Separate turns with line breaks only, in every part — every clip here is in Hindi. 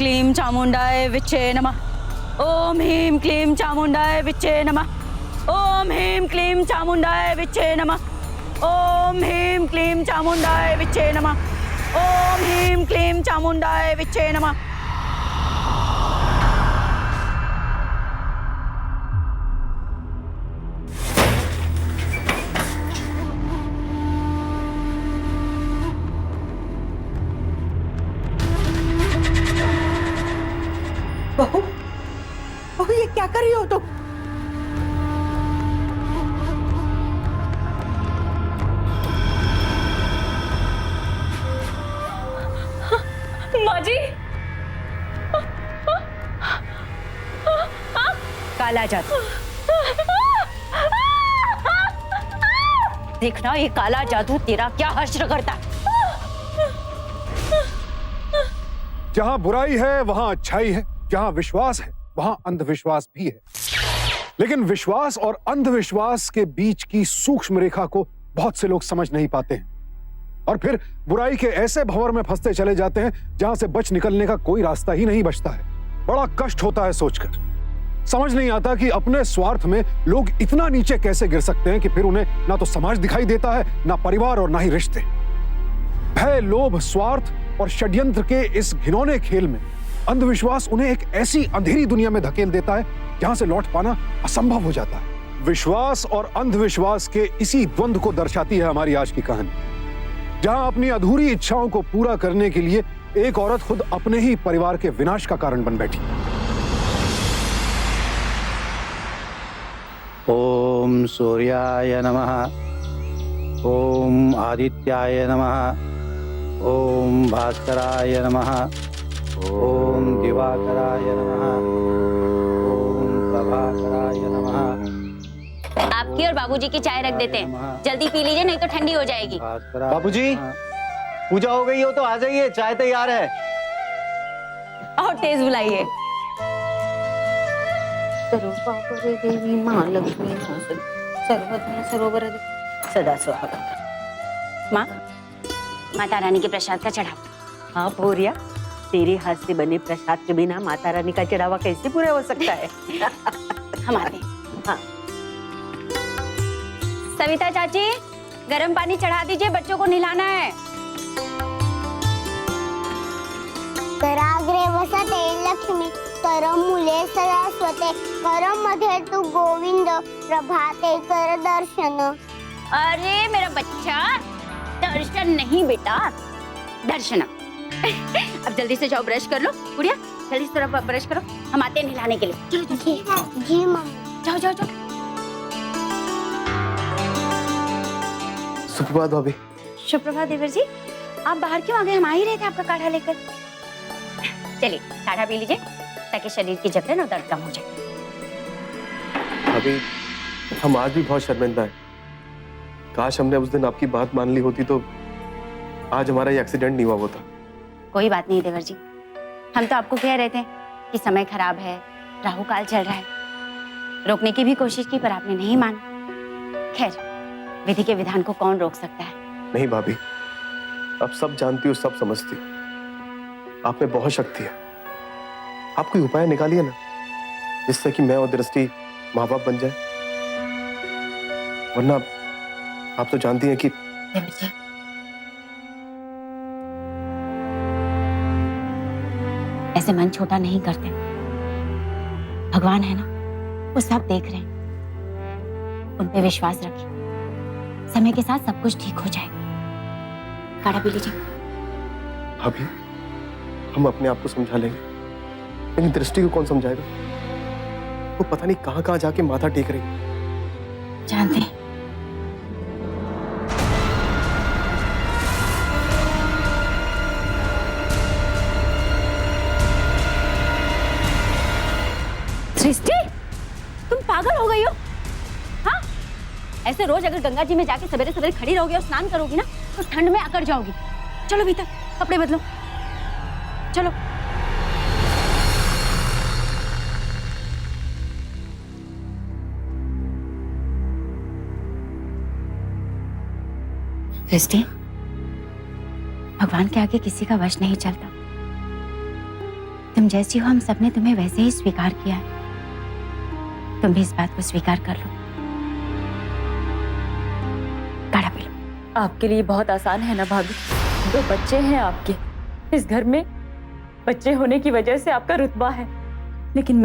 क्लीं चामुंडाय विच्चे नमः। ओम ह्रीं क्लीं चामुंडाय विच्चे नमः। ओम ह्रीं क्लीं चामुंडाय विच्चे नमः। ओम ह्रीं क्लीं चामुंडाय विच्चे नमः। ओम ह्रीं क्लीं चामुंडाय विच्चे नमः।
बहू, बहू ये क्या कर रही हो तुम?
माँ जी, काला जादू। देखना ये काला जादू तेरा क्या हश्र करता है।
जहां बुराई है वहां अच्छाई है, जहां विश्वास है वहां अंधविश्वास भी है। लेकिन विश्वास और अंधविश्वास के बीच की सूक्ष्म रेखा को बहुत से लोग समझ नहीं पाते हैं और फिर बुराई के ऐसे भंवर में फंसते चले जाते हैं जहां से बच निकलने का कोई रास्ता ही नहीं बचता है। बड़ा कष्ट होता है सोचकर, समझ नहीं आता कि अपने स्वार्थ में लोग इतना नीचे कैसे गिर सकते हैं कि फिर उन्हें ना तो समाज दिखाई देता है, ना परिवार और ना ही रिश्ते। भय, लोभ, स्वार्थ और षड्यंत्र के इस घिनौने खेल में अंधविश्वास उन्हें एक ऐसी अंधेरी दुनिया में धकेल देता है जहां से लौट पाना असंभव हो जाता है। विश्वास और अंधविश्वास के इसी द्वंद्व को दर्शाती है हमारी आज की कहानी, जहां अपनी अधूरी इच्छाओं को पूरा करने के लिए एक औरत खुद अपने ही परिवार के विनाश का कारण बन बैठी।
ओम सूर्याय नमः। ओम आदित्याय नमः। ओम भास्कराय नमः। ओम दिवाकराय नमः। ओम प्रभाकराय नमः।
आपकी और बाबूजी की चाय रख देते हैं, जल्दी पी लीजिए नहीं तो ठंडी हो जाएगी।
बाबूजी, पूजा हो गई हो तो आ जाइए, चाय तैयार है।
और तेज बुलाइए।
सर्वपापरे देवी मां लक्ष्मी सर्वधन सरोवर सदा स्वाहा।
माँ, माता रानी के प्रसाद का चढ़ावा।
हाँ भोरिया, तेरे हाथ से बने प्रसाद के बिना माता रानी का चढ़ावा कैसे पूरा हो सकता है?
हम आते हैं।
हाँ।
सविता चाची, गर्म पानी चढ़ा दीजिए, बच्चों को नहलाना है।
कराग्रे वसते लक्ष्मी करम मूले सरस्वते करम मध्ये तू गोविंद प्रभाते कर दर्शन।
अरे मेरा बच्चा, दर्शन नहीं बेटा, दर्शन। अब जल्दी से जाओ, ब्रश कर लो। गुड़िया जल्दी से थोड़ा ब्रश करो, हम आते हैं नहलाने के लिए। चलो
जी मम्मी।
जाओ जाओ जाओ।
सुप्रभात भाभी।
सुप्रभात देवर जी, आप बाहर क्यों आ गए? हम आ ही रहे थे आपका काढ़ा लेकर। चलिए काढ़ा पी लीजिए ताकि शरीर की जकड़न और दर्द कम हो जाए।
भाभी, हम आज भी बहुत शर्मिंदा हैं। काश हमने उस दिन आपकी बात मान ली होती तो आज हमारा ये एक्सीडेंट नहीं हुआ होता।
कोई बात नहीं देवर जी, हम तो आपको कह रहे थे कि समय खराब है, राहु काल चल रहा है। रोकने की भी कोशिश की पर आपने नहीं माना। खैर, विधि के विधान को कौन रोक सकता है?
नहीं भाभी, आप सब जानती हो, सब समझती हो। आप में बहुत शक्ति है। आप कोई उपाय निकालिए ना, जिससे कि मैं और दृष्टि माँ बाप बन जाए। वरना आप तो जानती हैं कि
ऐसे मन छोटा नहीं करते। भगवान है ना, वो सब देख रहे हैं। उन पे विश्वास रखिए, समय के साथ सब कुछ ठीक हो जाएगा। काढ़ा पी लीजिए।
भाभी, हम अपने आप को समझा लेंगे, लेकिन दृष्टि को कौन समझाएगा? वो पता नहीं कहां कहां जाके माथा टेक रही है।
जानते हैं, सृष्टि, तुम पागल हो गई हो? हाँ, ऐसे रोज अगर गंगा जी में जाके सवेरे सवेरे खड़ी रहोगी और स्नान करोगी ना तो ठंड में अकड़ जाओगी। चलो भीतर, कपड़े बदलो, चलो। सृष्टि, भगवान के आगे किसी का वश नहीं चलता। तुम जैसी हो हम सबने तुम्हें वैसे ही स्वीकार किया है। तुम भी इस बात को स्वीकार कर लो। काढ़ा पी लो।
आपके लिए बहुत आसान है ना भाभी, 2 बच्चे हैं आपके, इस घर में बच्चे होने की वजह से आपका रुतबा है, लेकिन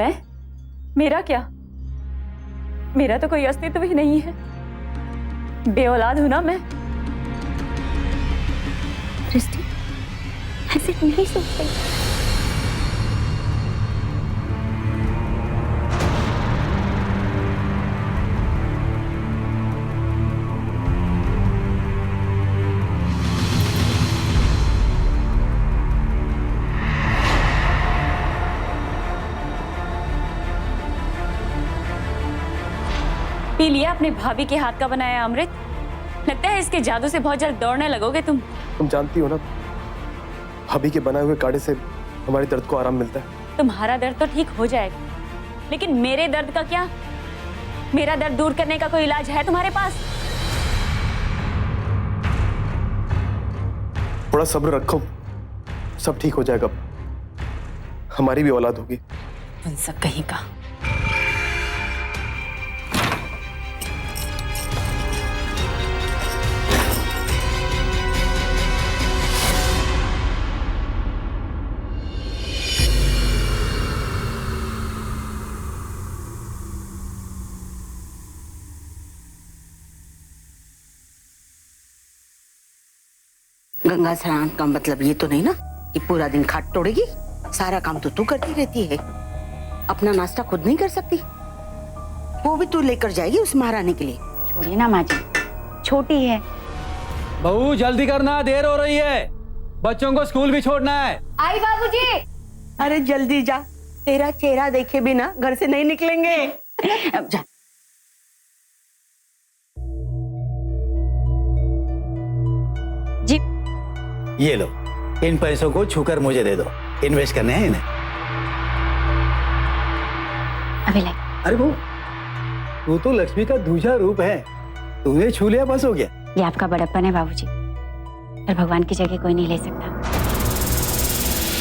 मेरा क्या? मेरा तो कोई अस्तित्व ही नहीं है, बेऔलाद हूं ना मैं।
सृष्टि, ऐसे नहीं सोचते।
पी लिया अपने भाभी के हाथ का बनाया अमृत? लगता है इसके जादू से बहुत जल्द दौड़ने लगोगे तुम।
तुम जानती हो ना, भाभी के बनाए हुए काढ़े से हमारे दर्द को आराम मिलता है।
तुम्हारा दर्द तो ठीक हो जाएगा, लेकिन मेरे दर्द का क्या? मेरा दर्द दूर करने का कोई इलाज है तुम्हारे पास?
थोड़ा सब्र रखो, सब ठीक हो जाएगा। हमारी भी औलाद होगी।
उन सब कहीं का।
गंगा स्नान का मतलब ये तो नहीं ना कि पूरा दिन खाट तोड़ेगी। सारा काम तो तू करती रहती है, अपना नाश्ता खुद नहीं कर सकती, वो भी तू लेकर जाएगी उस महारानी के लिए।
छोड़िए ना माँ जी, छोटी है।
बहू जल्दी करना, देर हो रही है, बच्चों को स्कूल भी छोड़ना है।
आई बाबूजी।
अरे जल्दी जा, तेरा चेहरा देखे बिना घर से नहीं निकलेंगे। जा।
जी
ये लो, इन पैसों को छूकर मुझे दे दो, इन्वेस्ट करने हैं इन्हें।
अभी लाई।
अरे वो तू तो लक्ष्मी का दूसरा रूप है, तूने छू लिया बस हो गया।
ये आपका बड़प्पन है बाबूजी, पर भगवान की जगह कोई नहीं ले सकता।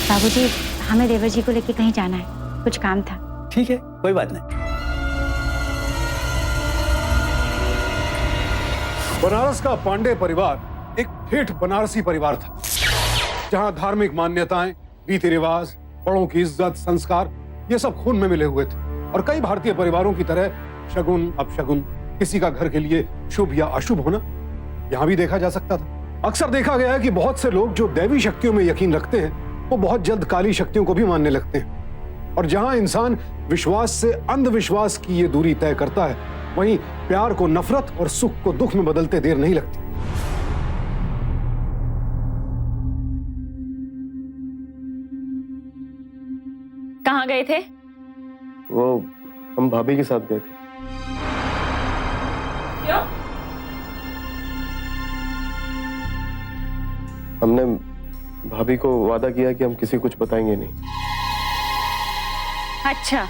बाबूजी, हमें देवर जी को लेके कहीं जाना है, कुछ काम था।
ठीक है, कोई बात नहीं।
बनारस का पांडे परिवार एक ठेठ बनारसी परिवार था, जहां धार्मिक मान्यताएं, रीति रिवाज, बड़ों की इज्जत, संस्कार, ये सब खून में मिले हुए थे। और कई भारतीय परिवारों की तरह शगुन अपशगुन, किसी का घर के लिए शुभ या अशुभ होना यहां भी देखा जा सकता था। अक्सर देखा गया है कि बहुत से लोग जो दैवी शक्तियों में यकीन रखते हैं, वो बहुत जल्द काली शक्तियों को भी मानने लगते हैं। और जहां इंसान विश्वास से अंधविश्वास की ये दूरी तय करता है, वहीं प्यार को नफरत और सुख को दुख में बदलते देर नहीं लगती।
कहाँ गए थे?
वो हम भाभी के साथ गए थे।
क्यों?
हमने भाभी को वादा किया कि हम किसी कुछ बताएंगे नहीं।
अच्छा,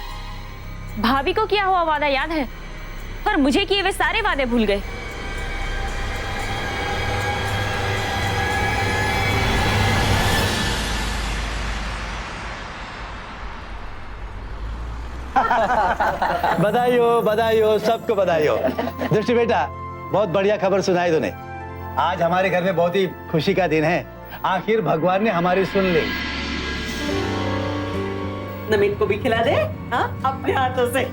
भाभी को किया हुआ वादा याद है, पर मुझे किए वे सारे वादे भूल गए।
बधाई हो, बधाई हो, सबको बधाई हो। दृष्टि बेटा, बहुत बढ़िया खबर सुनाई तूने। आज हमारे घर में बहुत ही खुशी का दिन है, आखिर भगवान ने हमारी सुन ली।
नमीन को भी खिला दे, हाँ, अपने हाथों से।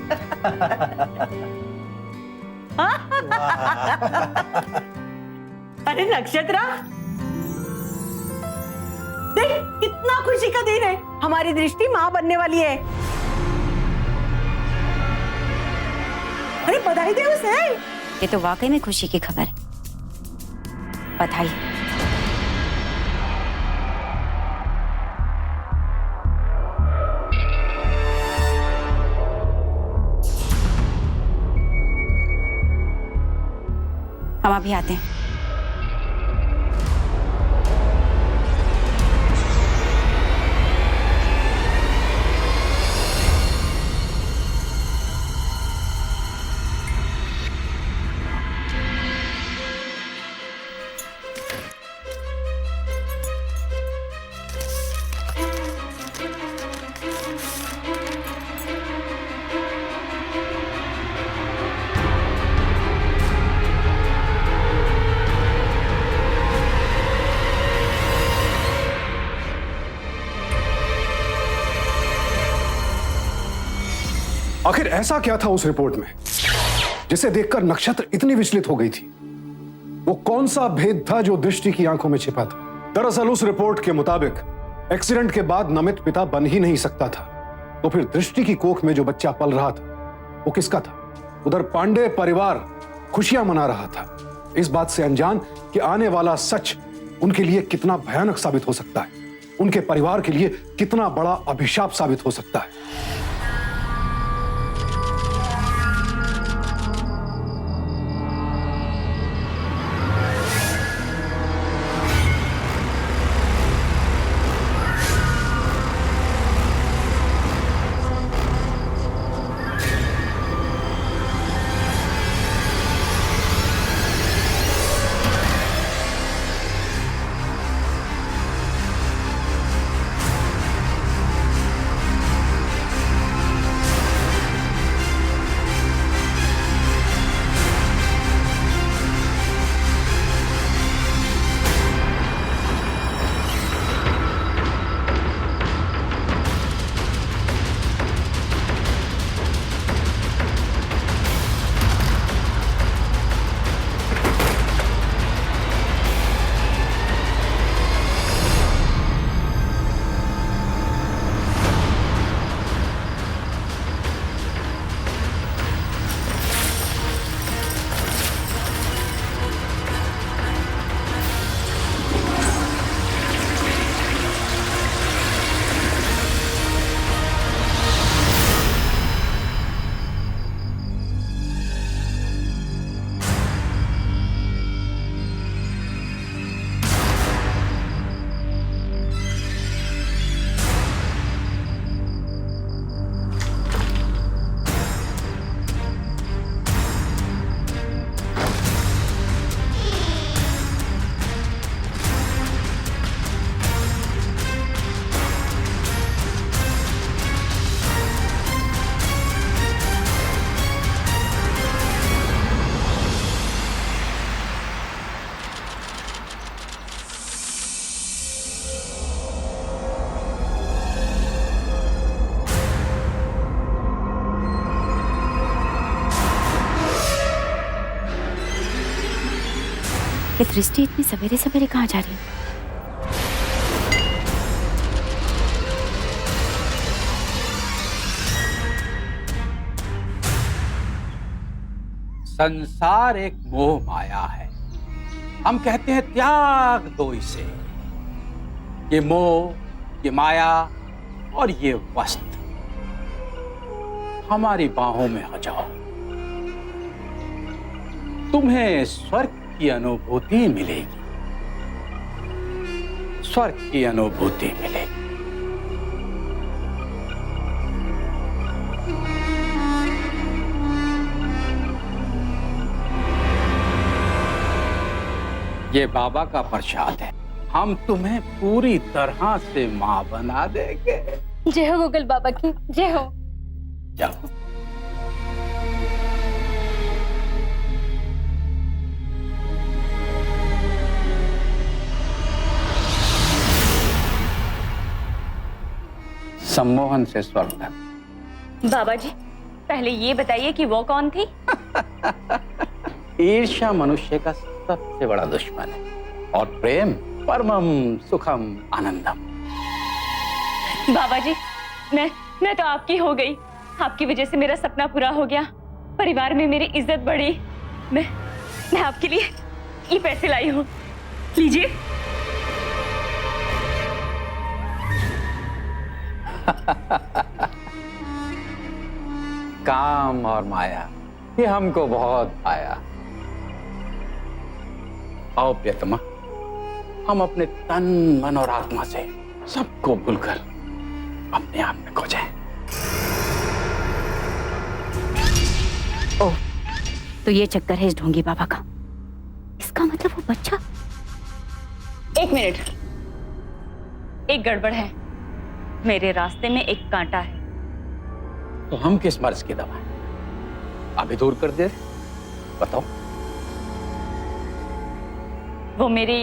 अरे नक्षत्रा, देख कितना खुशी का दिन है, हमारी दृष्टि माँ बनने वाली है। अरे बधाई दे उसे।
ये तो वाकई में खुशी की खबर है, बधाई। हम अभी आते हैं।
ऐसा क्या था उस रिपोर्ट में जिसे देखकर नक्षत्र इतनी विचलित हो गई थी? वो कौन सा भेद था जो दृष्टि की आंखों में छिपा था? दरअसल उस रिपोर्ट के मुताबिक एक्सीडेंट के बाद नमित पिता बन ही नहीं सकता था, तो फिर दृष्टि की कोख में जो बच्चा पल रहा था वो किसका था? उधर पांडे परिवार खुशियां मना रहा था, इस बात से अनजान कि आने वाला सच उनके लिए कितना भयानक साबित हो सकता है, उनके परिवार के लिए कितना बड़ा अभिशाप साबित हो सकता है।
ये दृष्टि इतनी सवेरे सवेरे कहाँ जा रही है?
संसार एक मोह माया है, हम कहते हैं त्याग दो इसे। ये मोह, ये माया और ये वस्त्र हमारी बाहों में आ जाओ, तुम्हें स्वर्ग की अनुभूति मिलेगी, स्वर्ग की अनुभूति मिलेगी। ये बाबा का प्रसाद है, हम तुम्हें पूरी तरह से मां बना देंगे।
जय हो गूगल बाबा की, जय हो।
जाओ। सम्मोहन से स्वर्ग तक।
बाबा जी, पहले ये बताइए कि वो कौन थी?
ईर्ष्या मनुष्य का सबसे बड़ा दुश्मन है और प्रेम परमम सुखम आनंदम।
बाबा जी, मैं तो आपकी हो गई। आपकी वजह से मेरा सपना पूरा हो गया, परिवार में मेरी इज्जत बढ़ी। मैं आपके लिए ये पैसे लाई हूँ, लीजिए।
काम और माया ये हमको बहुत आया। आओ प्रियतमा, हम अपने तन मन और आत्मा से सबको भूलकर अपने आप में खो जाएं।
ओह, तो ये चक्कर है इस ढोंगी बाबा का। इसका मतलब वो बच्चा।
एक मिनट, एक गड़बड़ है। मेरे रास्ते में एक कांटा है।
तो हम किस मर्ज की दवा अभी दूर कर दे, बताओ।
वो मेरी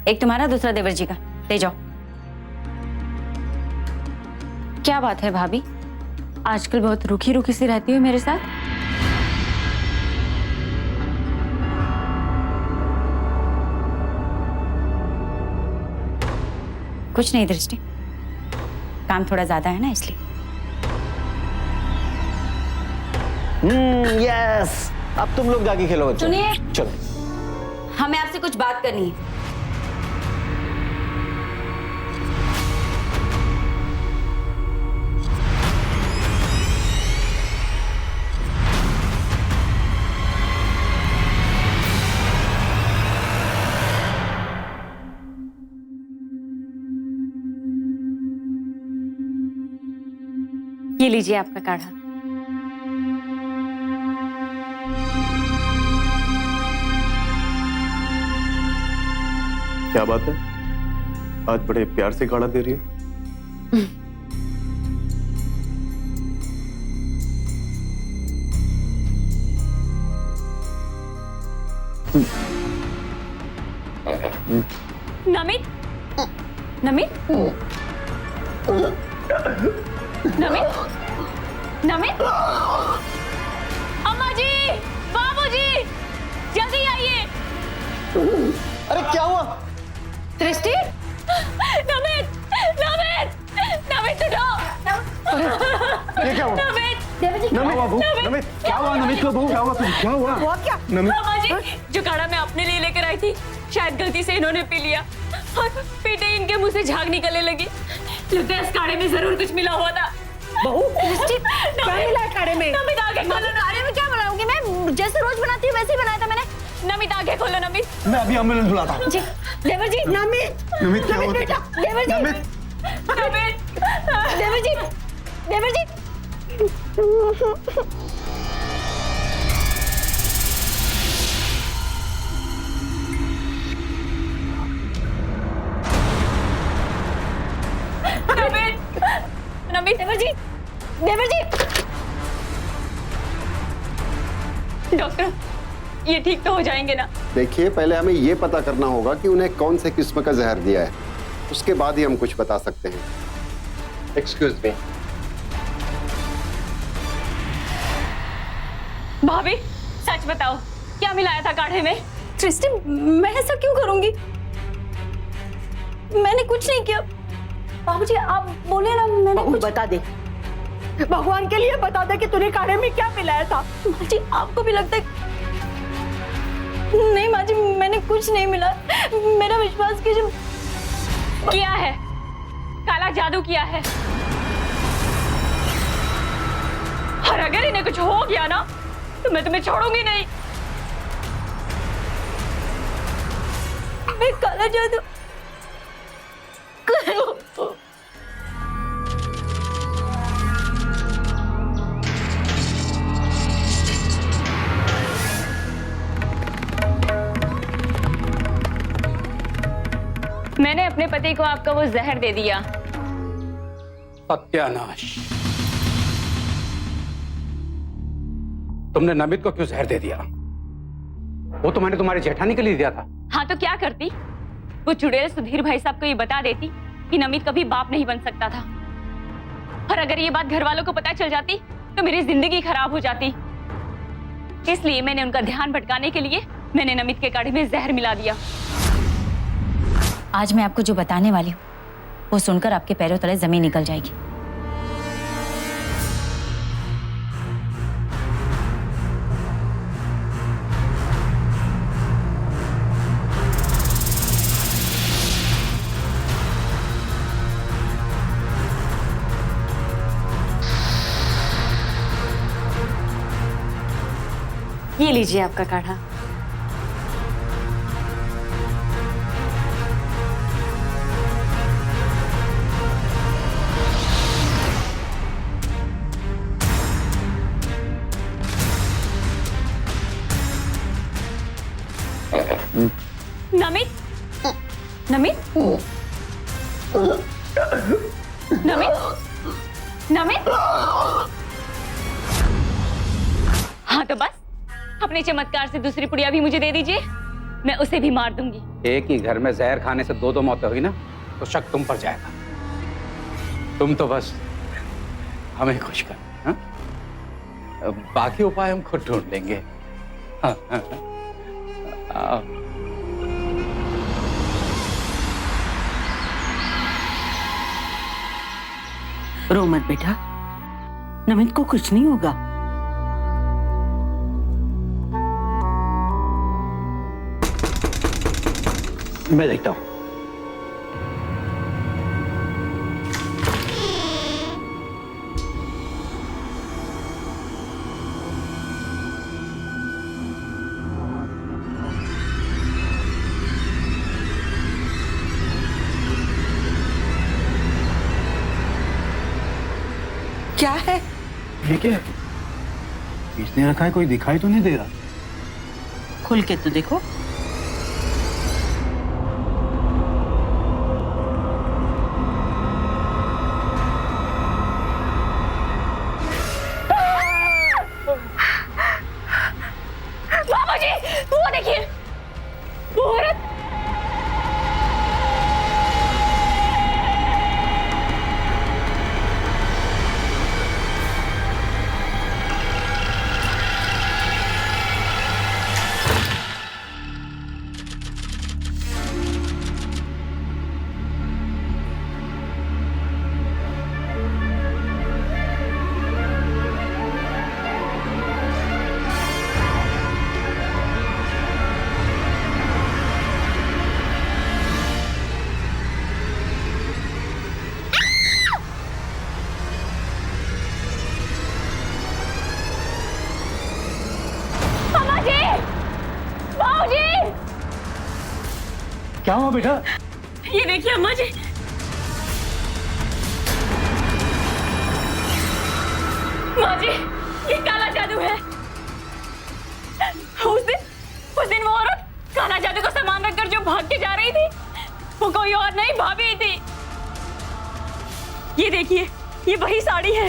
एक तुम्हारा, दूसरा देवर जी का। ले जाओ। क्या बात है भाभी, आजकल बहुत रूखी रूखी सी रहती हो मेरे साथ। कुछ नहीं दृष्टि, काम थोड़ा ज्यादा है ना इसलिए।
यस, अब तुम लोग जाके खेलो बच्चों।
सुनिए,
चलो।
हमें आपसे कुछ बात करनी है। ये लीजिए आपका काढ़ा।
क्या बात है, आज बड़े प्यार से काढ़ा दे रही है।
नमित, नमित, नमित, नमित, अम्मा जी, बाबूजी, जल्दी आइए।
अरे क्या हुआ?
दृष्टि, नमित, नमित, नमित उठो।
ये क्या हुआ?
नमित,
नमित, नमित, क्या हुआ? नमित को बहू, क्या हुआ? क्या हुआ?
हुआ क्या?
अम्मा जी, जो काढ़ा मैं अपने लिए लेकर आई थी, शायद गलती से इन्होंने पी लिया और पीते ही इनके मुंह से झाग निकलने लगी। लगता है इस काढ़े में जरूर कुछ मिला हुआ था।
बहू, क्या मिला है काढ़े में?
नमित आगे खोलो। काढ़े में क्या बनाऊंगी मैं? जैसे रोज बनाती हूँ वैसे ही बनाया था मैंने। नमित आगे खोलो। नमित,
मैं अभी एम्बुलेंस बुलाता हूँ।
जी, देवर जी,
नमित,
नमित, क्या हुआ?
बेटा,
देवर जी,
नमित,
नमित, देवर जी, देवर जी। नमित, नमित, देवर जी, देवर जी। डॉक्टर, ये ठीक तो हो जाएंगे ना?
देखिए, पहले हमें ये पता करना होगा कि उन्हें कौन से किस्म का जहर दिया है, उसके बाद ही हम कुछ बता सकते हैं। Excuse me.
भाभी, सच बताओ, क्या मिलाया था काढ़े में? सृष्टि, मैं ऐसा क्यों करूंगी? मैंने कुछ नहीं किया। बाबूजी, आप बोले ना, मैंने
बहू
कुछ।
बता दे, भगवान के लिए बता दे कि तूने काढ़े में क्या मिलाया था।
माँ जी, आपको भी लगता है? नहीं माँ जी, मैंने कुछ नहीं मिला। मेरा विश्वास कीजिए। किया है, काला जादू किया है। और अगर इन्हें कुछ हो गया ना, तो मैं तुम्हें छोड़ूंगी नहीं। मैं काला जादू मैंने अपने पति को आपका वो जहर दे दिया।
सत्यानाश, तुमने नमित को क्यों जहर दे दिया? वो तो मैंने तुम्हारी जेठानी के लिए दिया था।
हाँ तो क्या करती? वो चुड़ैल सुधीर भाई साहब को ये बता देती कि नमित कभी बाप नहीं बन सकता था। और अगर ये बात घर वालों को पता चल जाती तो मेरी जिंदगी खराब हो जाती। इसलिए मैंने उनका ध्यान भटकाने के लिए मैंने नमित के काढ़े में जहर मिला दिया। आज मैं आपको जो बताने वाली हूँ वो सुनकर आपके पैरों तले जमीन निकल जाएगी। ये लीजिए आपका काढ़ा। नमित, नमित, नमित, नमित। हाँ तो बस, अपने चमत्कार से दूसरी पुड़िया भी मुझे दे दीजिए। मैं उसे भी मार दूंगी।
एक ही घर में जहर खाने से 2 मौतें हुई ना, तो शक तुम पर जाएगा। तुम तो बस हमें खुश कर, हाँ? बाकी उपाय हम खुद ढूंढ लेंगे। हाँ, हाँ, हाँ।
रो मत बेटा, नमित को कुछ नहीं होगा।
मैं देखता हूं।
क्या है?
ये क्या है? इसने रखा है, कोई दिखाई तो नहीं दे रहा।
खुल के तो देखो।
बाबूजी, वो देखिए, वो औरत।
क्या हुआ बेटा?
ये देखिए अम्मा जी, माँ जी, ये काला जादू है। उस दिन वो औरत काला जादू का सामान रखकर जो भाग के जा रही थी, वो कोई और नहीं, भाभी थी। ये देखिए, ये वही साड़ी है।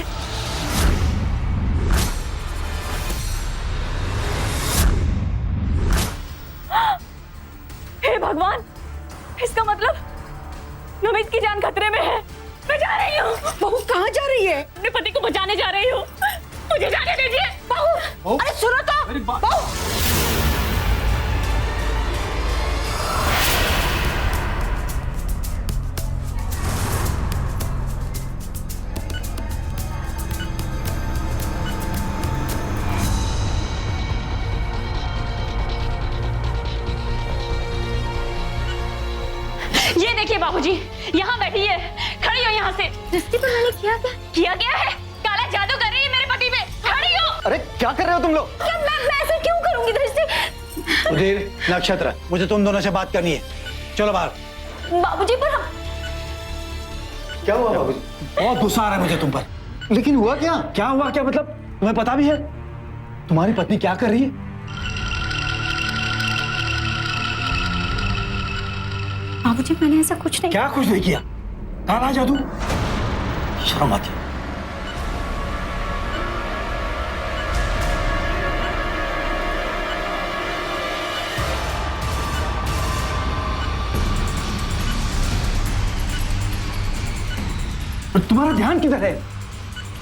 हे भगवान, इसका मतलब नमित की जान खतरे में है। मैं जा रही हूँ।
बहू कहाँ जा रही है?
अपने पति को बचाने जा रही हूँ। मुझे जाने दीजिए।
बहू, अरे सुनो तो। बहू,
ये देखिए बाबूजी, यहाँ बैठी है, खड़ी हो यहाँ से। दृष्टि पर मैंने किया क्या? किया क्या है? काला जादू कर रही है मेरे पति पे। खड़ी हो।
अरे क्या कर रहे हो तुम लोग?
क्या मैं ऐसे क्यों करूंगी दृष्टि?
उधर नक्षत्र, मुझे तुम दोनों से बात करनी है। चलो बाहर।
बाबूजी पर हम।
क्या हुआ बाबूजी? बहुत गुस्सा आ रहा है मुझे तुम पर। लेकिन हुआ क्या? क्या हुआ क्या मतलब? तुम्हें पता भी है तुम्हारी पत्नी क्या कर रही है?
बाबूजी मैंने ऐसा कुछ नहीं।
क्या कुछ नहीं किया? काला जादू? शर्म आती है। तुम्हारा ध्यान किधर है?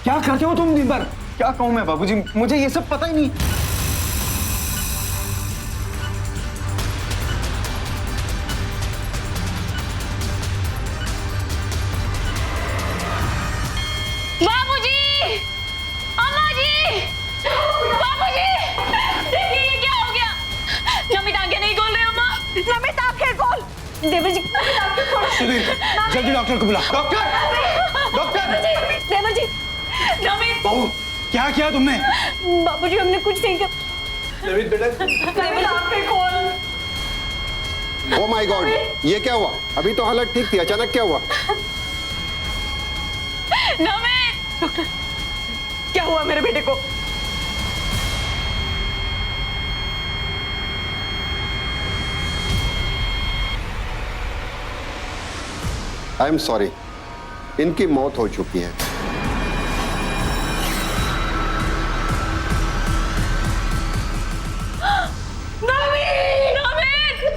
क्या करते हो तुम दिन भर? क्या कहूं मैं बाबूजी, मुझे ये सब पता ही नहीं।
बाबूजी, अम्मा जी, बाबूजी, देखिए ये क्या हो गया? नमित आंखें नहीं खोल रहे अम्मा। नमित आंखें खोल। देवर जी, आंखें खोल।
सुधीर, जल्दी डॉक्टर को बुला। Doctor, doctor.
देवर जी, नमित।
बहू, क्या किया तुमने?
बाबूजी हमने कुछ नहीं किया।
नमित बेटा,
नमित आंखें खोल।
ओ माय गॉड, ये क्या हुआ? अभी तो हालत ठीक थी, अचानक क्या हुआ?
नमित।
डॉक्टर, क्या हुआ मेरे बेटे को?
आई एम सॉरी, इनकी मौत हो चुकी है।
नमित, नमित,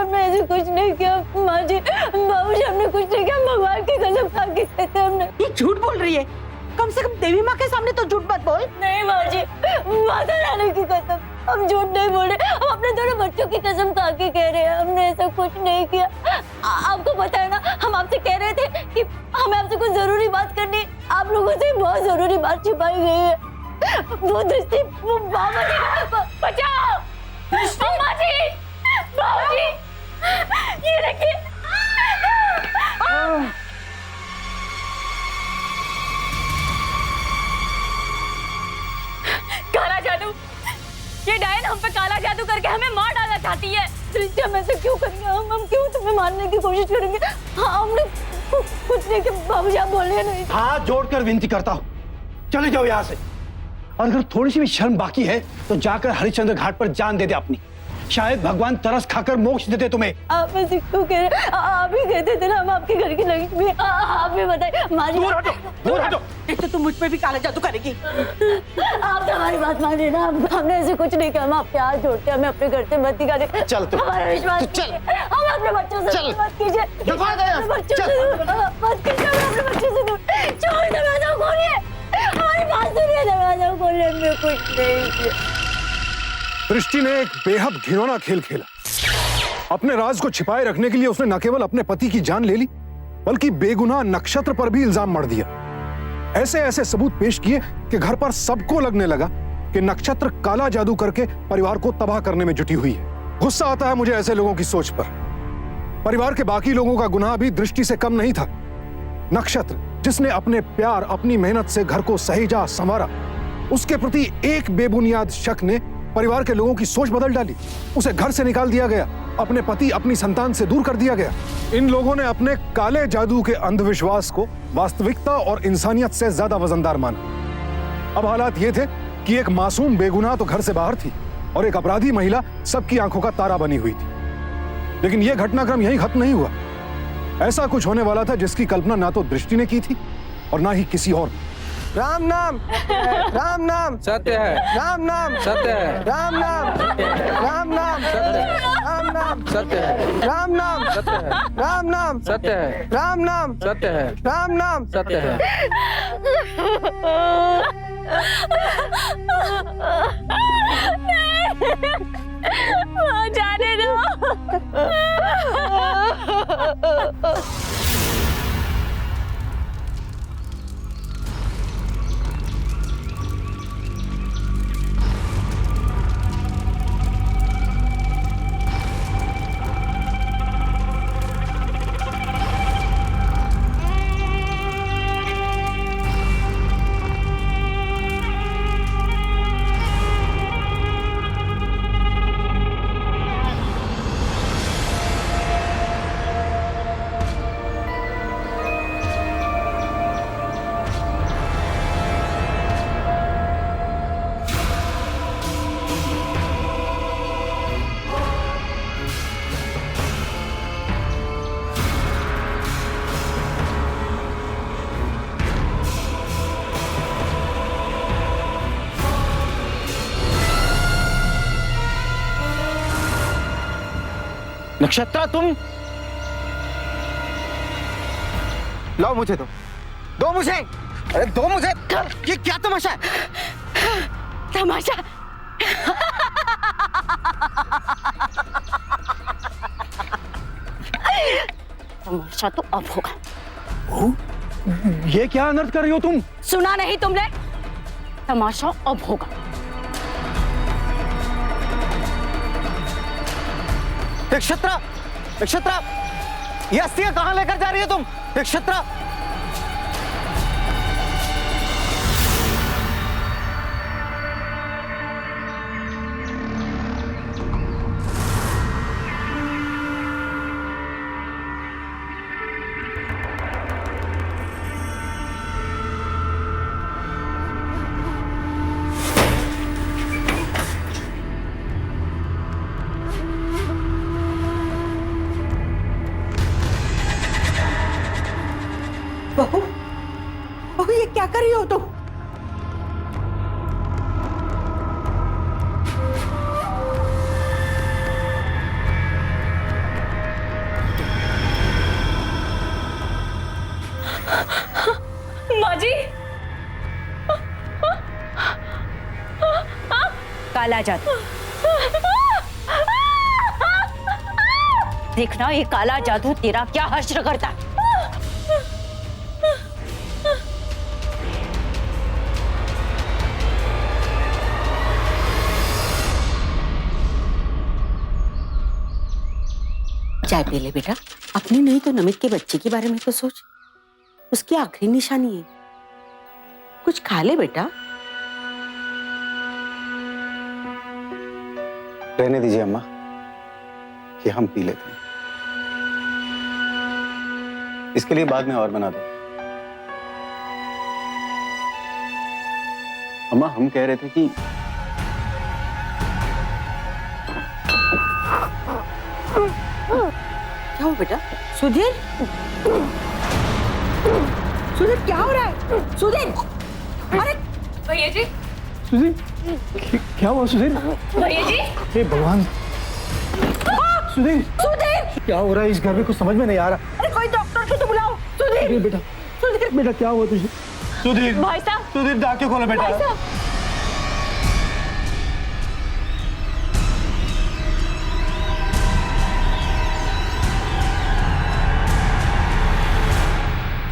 हमने ऐसे कुछ नहीं किया माँ जी, बाबूजी हमने कुछ नहीं किया, भगवान की कसम खा के कहते हमने।
ये झूठ बोल रही है, कम से कम देवी माँ के सामने तो झूठ मत बोल।
नहीं माँ जी, माता रानी की कसम, हम झूठ नहीं बोल रहे, हम अपने दोनों बच्चों की कसम खा के कह रहे हैं, हमने ऐसा कुछ नहीं किया। आपको पता है ना, हम आपसे कह रहे थे कि हमें आपसे कुछ जरूरी बात करनी है, आप लोगों से बहुत जरूरी बात छिपाई गई है। वो दृष्टि, वो बाबा जी, बचाओ माँ जी, बाबा जी, ये देखिए। काला जादू, ये डायन हम पे काला जादू करके हमें मार डालना चाहती है। दृष्टि हम ऐसे क्यों करेंगे, हम क्यों तुम्हें मारने की कोशिश करेंगे? हाँ, हमने कुछ नहीं किया बाबूजी, आप बोल रहे नहीं।
हाथ जोड़कर विनती करता हूँ, चले जाओ यहाँ से। और अगर थोड़ी सी भी शर्म बाकी है तो जाकर हरिश्चंद्र घाट पर जान दे दे अपनी, शायद भगवान तरस खाकर मोक्ष देते तुम्हें। आप ऐसे क्यों कह रहे हैं? आप ही कहते थे ना हम आपके घर की लक्ष्मी। आप भी बताइए।
दूर हटो। एक तो तुम मुझ पे भी काला जादू करेगी।
आप हमारी बात मान रहे ना, हमने ऐसे कुछ नहीं किया, हम आपके हाथ जोड़ते, हमें अपने घर से मत निकाले।
चल तू,
हमारा विश्वास
चल,
हम अपने बच्चों से मत कीजिए, बच्चों से मत कीजिए, अपने बच्चों से दूर छोड़, दरवाजा खोलिए, हमारी बात सुनिए, दरवाजा खोलिए, हमने कुछ नहीं किया।
दृष्टि ने एक बेहद घिनौना खेल खेला। अपने राज को छिपाए रखने के लिए उसने न केवल अपने पति की जान ले ली, बल्कि बेगुनाह नक्षत्र पर भी इल्जाम मढ़ दिया। ऐसे ऐसे सबूत पेश किए कि घर पर सबको लगने लगा कि नक्षत्र काला जादू करके परिवार को तबाह करने में जुटी हुई है। गुस्सा आता है मुझे ऐसे लोगों की सोच पर। परिवार के बाकी लोगों का गुनाह भी दृष्टि से कम नहीं था। नक्षत्र, जिसने अपने प्यार, अपनी मेहनत से घर को सहेजा संवारा, उसके प्रति एक बेबुनियाद शक ने परिवार के लोगों की सोच बदल डाली। उसे घर से निकाल दिया गया, अपने पति, अपनी संतान से दूर कर दिया गया। इन लोगों ने अपने काले जादू के अंधविश्वास को वास्तविकता और इंसानियत से ज्यादा वजनदार माना। अब हालात ये थे कि एक मासूम बेगुनाह तो घर से बाहर थी और एक अपराधी महिला सबकी आंखों का तारा बनी हुई थी। लेकिन यह घटनाक्रम यहीं खत्म नहीं हुआ। ऐसा कुछ होने वाला था जिसकी कल्पना ना तो दृष्टि ने की थी और ना ही किसी और।
राम नाम
सत्य है,
राम नाम
सत्य है,
राम नाम राम नाम
सत्य है,
राम नाम
सत्य है,
राम नाम
सत्य है,
राम नाम
सत्य है,
राम नाम
सत्य है,
राम नाम
सत्य है।
जाने दो।
नक्षत्र, तुम लाओ मुझे, दो मुझे, अरे दो मुझे। ये क्या तमाशा है?
तमाशा? तमाशा तो अब होगा।
ये क्या अनर्थ कर रही हो तुम?
सुना नहीं तुमने? तमाशा अब होगा।
नक्षत्र, नक्षत्र, ये अस्थियां कहां लेकर जा रही है तुम? नक्षत्र,
काला जादू। देखना ये काला जादू तेरा क्या हश्र करता है।
चाय पी ले बेटा, अपनी नहीं तो नमित के बच्चे के बारे में तो सोच, उसकी आखिरी निशानी है। कुछ खा ले बेटा।
रहने दीजिए अम्मा, कि हम पी लेते हैं, इसके लिए बाद में और बना दो। अम्मा हम कह रहे थे कि
क्या हो बेटा? सुधीर, सुधीर क्या हो रहा है? सुधीर, अरे
भैया जी,
सुधीर क्या हुआ सुधीर?
भैया जी,
हे भगवान, सुधीर
सुधीर,
क्या हो रहा है इस घर में? कुछ समझ में नहीं आ रहा।
अरे कोई डॉक्टर को तो बुलाओ। सुधीर,
बेटा,
सुधीर,
बेटा क्या हुआ तुझे? सुधीर,
भाई साहब,
सुधीर आंखें खोलो बेटा।
भाई साहब,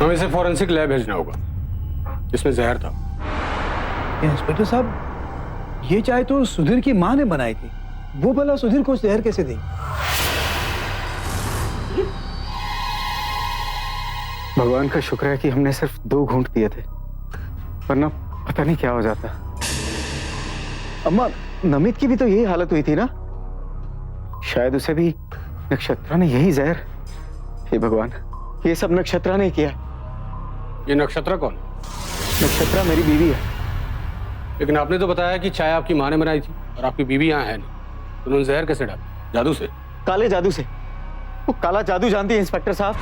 हमें इसे फॉरेंसिक लैब भेजना होगा, इसमें जहर था।
इंस्पेक्टर साहब, ये चाय तो सुधीर की माँ ने बनाई थी, वो भला सुधीर को जहर कैसे दी?
भगवान का शुक्र है कि हमने सिर्फ 2 घूंट पिए थे, वरना पता नहीं क्या हो जाता। अम्मा, नमित की भी तो यही हालत हुई थी ना? शायद उसे भी नक्षत्रा ने यही जहर। हे भगवान, ये सब नक्षत्रा ने किया।
ये नक्षत्रा कौन?
नक्षत्रा मेरी बीवी है।
लेकिन आपने तो बताया कि चाय आपकी माँ ने बनाई थी और आपकी बीवी यहाँ है नहीं, तो उन्होंने जहर कैसे डाला? जादू से?
काले जादू से। वो काला जादू जानती है इंस्पेक्टर साहब।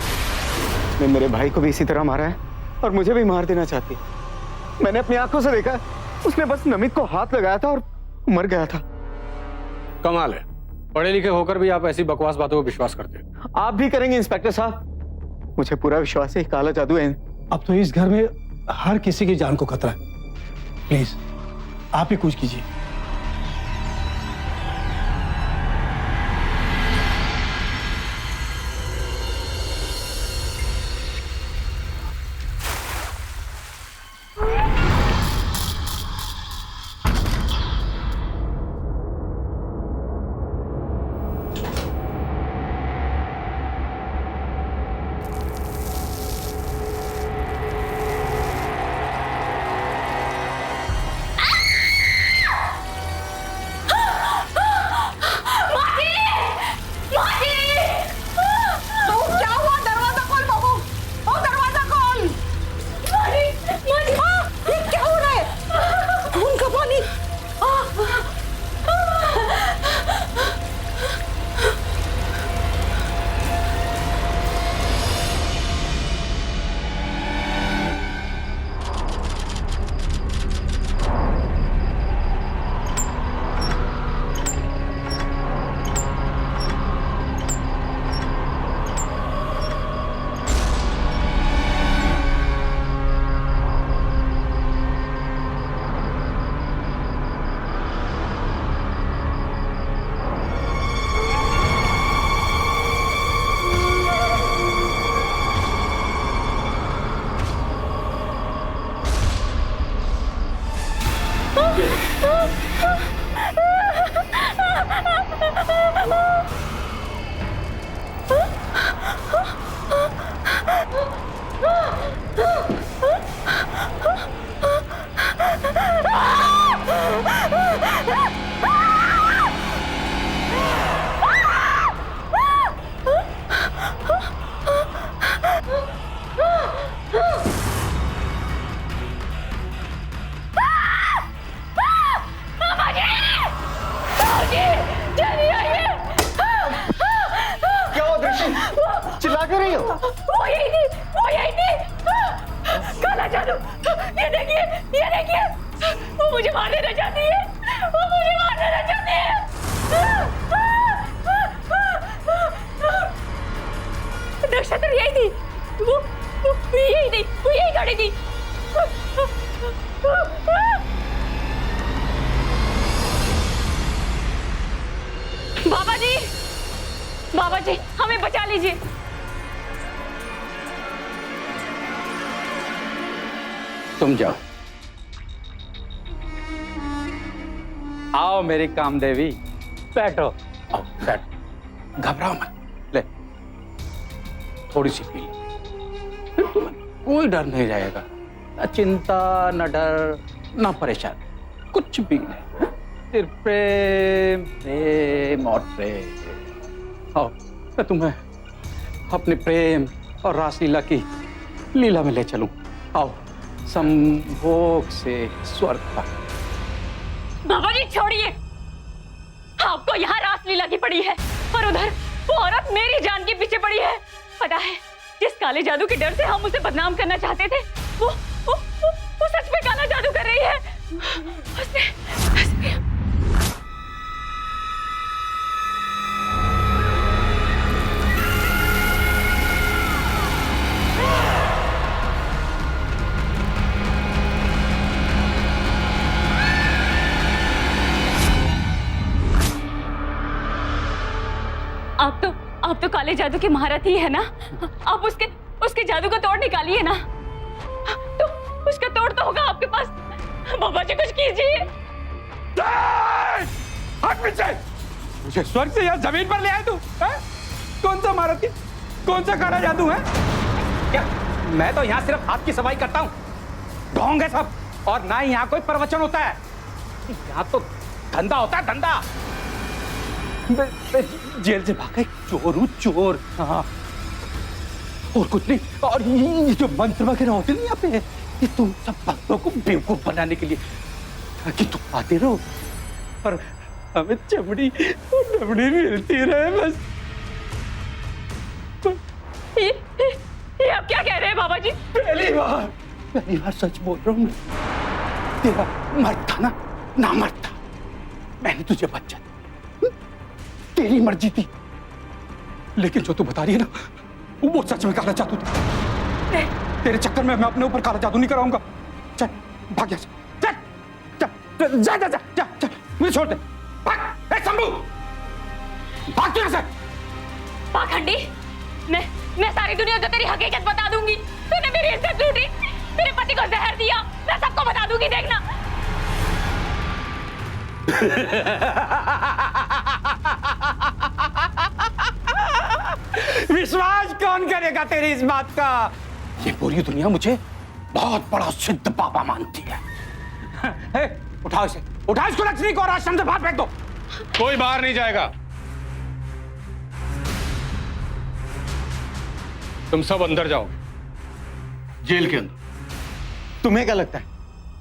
ने मेरे भाई को भी इसी तरह मारा है और मुझे भी मार देना चाहती है। मैंने अपनी आंखों से देखा, उसने बस नमित को हाथ लगाया था और मर गया था।
कमाल है, पढ़े लिखे होकर भी आप ऐसी बकवास बातों को विश्वास करते हैं।
आप भी करेंगे इंस्पेक्टर साहब? मुझे पूरा विश्वास है काला जादू है।
अब तो इस घर में हर किसी की जान को खतरा है। प्लीज आप ही कुछ कीजिए।
चिल्ला क्यों रही हो?
वो यही थी, काला जादू। ये देखिए, वो मुझे मार देना चाहती है, वो मुझे मार देना चाहती है। नक्षत्र यही थी, वो यही खड़ी थी। जी, बाबा जी हमें बचा लीजिए।
तुम जाओ। आओ मेरी कामदेवी, बैठो। आओ बैठो, घबराओ मत। ले, थोड़ी सी पी लो, फिर तुम्हें कोई डर नहीं रहेगा। न चिंता, न डर, न परेशान, कुछ भी नहीं। सिर्फ प्रेम, प्रेम और प्रेम। आओ, मैं तुम्हें अपने प्रेम और रासलीला की लीला में ले चलूं। आओ, संभोग से स्वर्ग तक।
बाबा जी छोड़िए, आपको यहाँ रासलीला की पड़ी है और उधर वो औरत मेरी जान के पीछे पड़ी है। पता है, जिस काले जादू के डर से हम उसे बदनाम करना चाहते थे, वो सच में काला जादू कर रही है। उसने आप तो काले जादू के महारथ ही है ना। आप उसके जादू का तोड़ निकालिए ना। तो उसका तोड़ तो होगा आपके पास। बाबा जी कुछ कीजिए।
हट पीछे। मुझे स्वर्ग से यहाँ जमीन पर ले आए तू? कौन सा महारथ, कौन सा काला जादू है? क्या मैं तो यहाँ सिर्फ हाथ की सफाई करता हूँ। ढोंग है सब, और ना ही यहाँ कोई प्रवचन होता है। यहाँ तो धंधा होता है, धंधा। मैं जेल से भागा एक चोर हूँ, चोर। हाँ, और कुछ नहीं। और ये जो मंत्र वगैरह होते नहीं यहाँ पे, ये तुम सब भक्तों को बेवकूफ बनाने के लिए, ताकि तुम आते रहो और हमें चमड़ी और डमड़ी मिलती रहे बस।
ये आप क्या कह रहे हैं बाबा जी?
पहली बार सच बोल रहा हूँ मैं। तेरा मर्द था ना मर्द था, मैंने तुझे बच्चा दिया। तेरी मर्जी थी, लेकिन जो तू बता रही है ना, वो सच में काला जादू था। तेरे चक्कर में मैं अपने ऊपर काला जादू नहीं कराऊंगा। चल भाग यहाँ से, चल जा जा जा जा जा, मुझे छोड़ दे। भाग, ए शंभू, भाग यहाँ से।
पाखंडी, मैं सारी दुनिया को तेरी हकीकत बता दूंगी। तूने मेरी इज्जत लूटी, मेरे पति को जहर दिया, मैं सबको बता दूंगी, देखना।
विश्वास कौन करेगा तेरी इस बात का? ये पूरी दुनिया मुझे बहुत बड़ा सिद्ध बाबा मानती है। उठाओ इसे, उठाओ इसको, लक्ष्मी को और आश्रम से बाहर फेंक दो।
कोई बाहर नहीं जाएगा। तुम सब अंदर जाओ, जेल के अंदर।
तुम्हें क्या लगता है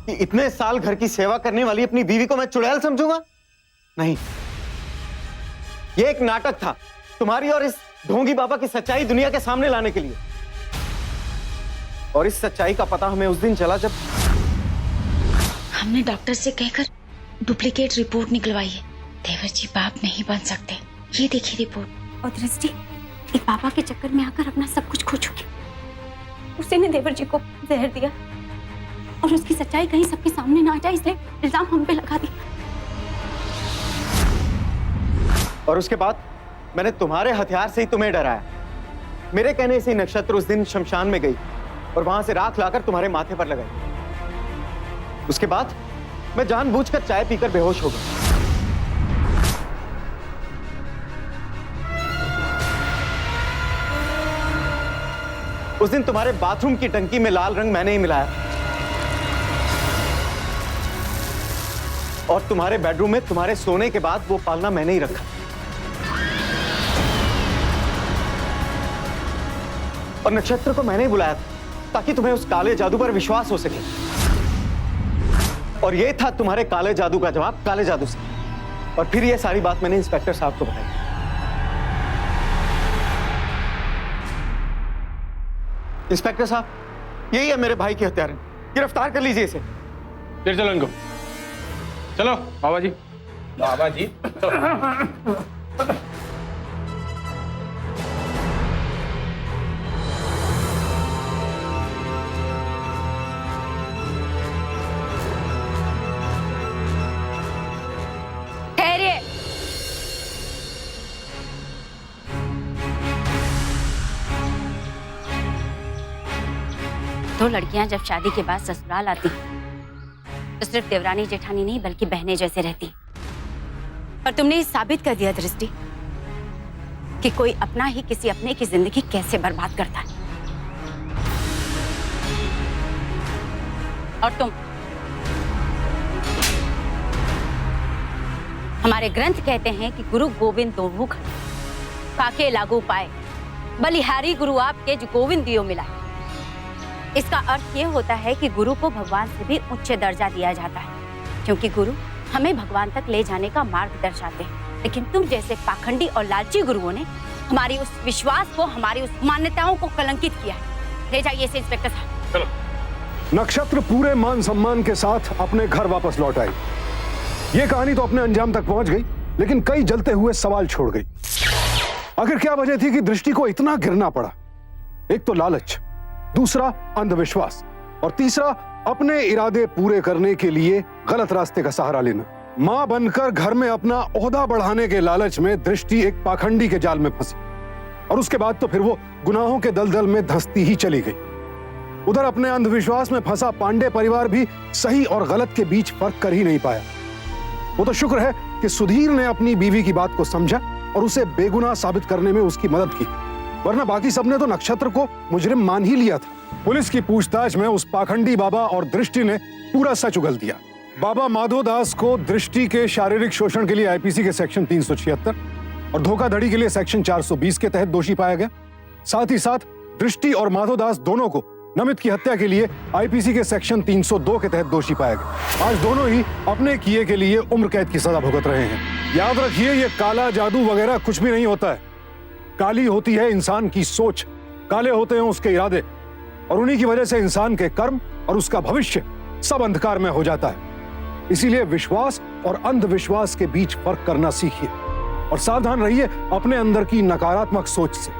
कि इतने साल घर की सेवा करने वाली अपनी बीवी को मैं चुड़ैल समझूंगा? नहीं, यह एक नाटक था तुम्हारी और इस ढोंगी बाबा की सच्चाई दुनिया के सामने लाने के लिए। और इस सच्चाई का पता हमें उस दिन चला जब
हमने डॉक्टर से कहकर डुप्लीकेट रिपोर्ट निकलवाई है। देवर जी बाप नहीं बन सकते। ये देखिए रिपोर्ट।
और दृष्टि एक बाबा के चक्कर में आकर अपना सब कुछ खो चुकी। उसी ने देवर जी को जहर दिया और उसकी सच्चाई कहीं सबके सामने ना आ जाए, इसलिए इल्जाम हम पे लगा दिया।
और उसके बाद मैंने तुम्हारे हथियार से ही तुम्हें डराया। मेरे कहने से नक्षत्र उस दिन शमशान में गई और वहां से राख लाकर तुम्हारे माथे पर लगाई। उसके बाद मैं जानबूझकर चाय पीकर बेहोश हो गया। उस दिन तुम्हारे बाथरूम की टंकी में लाल रंग मैंने ही मिलाया और तुम्हारे बेडरूम में तुम्हारे सोने के बाद वो पालना मैंने ही रखा। और नक्षत्र को मैंने ही बुलाया था ताकि तुम्हें उस काले जादू पर विश्वास हो सके। और ये था तुम्हारे काले जादू का जवाब, काले जादू से। और फिर ये सारी बात मैंने इंस्पेक्टर साहब को बताई। इंस्पेक्टर साहब, यही है मेरे भाई की हत्यारा, गिरफ्तार कर लीजिए इसे।
फिर चलो इनको, चलो बाबा जी।
बाबा जी
दो लड़कियां जब शादी के बाद ससुराल आती तो सिर्फ देवरानी जेठानी नहीं बल्कि बहनें जैसे रहती। पर तुमने ये साबित कर दिया दृष्टि कि कोई अपना ही किसी अपने की जिंदगी कैसे बर्बाद करता है। और तुम, हमारे ग्रंथ कहते हैं कि गुरु गोविंद दोहु खड़े काके लागू पाए, बलिहारी गुरु आपके जो गोविंद दियो मिला। इसका अर्थ ये होता है कि गुरु को भगवान से भी उच्च दर्जा दिया जाता है, क्योंकि गुरु हमें भगवान तक ले जाने का मार्ग दर्शाते हैं। लेकिन तुम जैसे पाखंडी और लालची गुरुओं ने हमारी उस विश्वास को, हमारी उस मान्यताओं को कलंकित किया है। ले जाइए इसे इंस्पेक्टर साहब।
चलो। नक्षत्र पूरे मान सम्मान के साथ अपने घर वापस लौट आई। ये कहानी तो अपने अंजाम तक पहुंच गई, लेकिन कई जलते हुए सवाल छोड़ गई। आखिर क्या वजह थी कि दृष्टि को इतना गिरना पड़ा? एक तो लालच, दूसरा अंधविश्वास, और तीसरा अपने इरादे पूरे करने के लिए गलत रास्ते का सहारा लेना। मां बनकर घर में अपना ओहदा बढ़ाने के लालच में दृष्टि एक पाखंडी के जाल में फंसी, और उसके बाद तो फिर वो गुनाहों के दलदल में धंसती ही चली गई। उधर अपने अंधविश्वास में फंसा पांडे परिवार भी सही और गलत के बीच फर्क कर ही नहीं पाया। वो तो शुक्र है कि सुधीर ने अपनी बीवी की बात को समझा और उसे बेगुनाह साबित करने में उसकी मदद की, वरना बाकी सबने तो नक्षत्र को मुजरिम मान ही लिया था। पुलिस की पूछताछ में उस पाखंडी बाबा और दृष्टि ने पूरा सच उगल दिया। बाबा माधोदास को दृष्टि के शारीरिक शोषण के लिए आईपीसी के सेक्शन 376 और धोखाधड़ी के लिए सेक्शन 420 के तहत दोषी पाया गया। साथ ही साथ दृष्टि और माधोदास दोनों को नमित की हत्या के लिए आईपीसी के सेक्शन 302 के तहत दोषी पाया गया। आज दोनों ही अपने किए के लिए उम्र कैद की सजा भुगत रहे हैं। याद रखिए, ये काला जादू वगैरह कुछ भी नहीं होता है। काली होती है इंसान की सोच, काले होते हैं उसके इरादे, और उन्हीं की वजह से इंसान के कर्म और उसका भविष्य सब अंधकार में हो जाता है। इसीलिए विश्वास और अंधविश्वास के बीच फर्क करना सीखिए और सावधान रहिए अपने अंदर की नकारात्मक सोच से,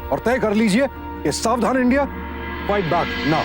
और तय कर लीजिए कि सावधान इंडिया, फाइट बैक नाउ।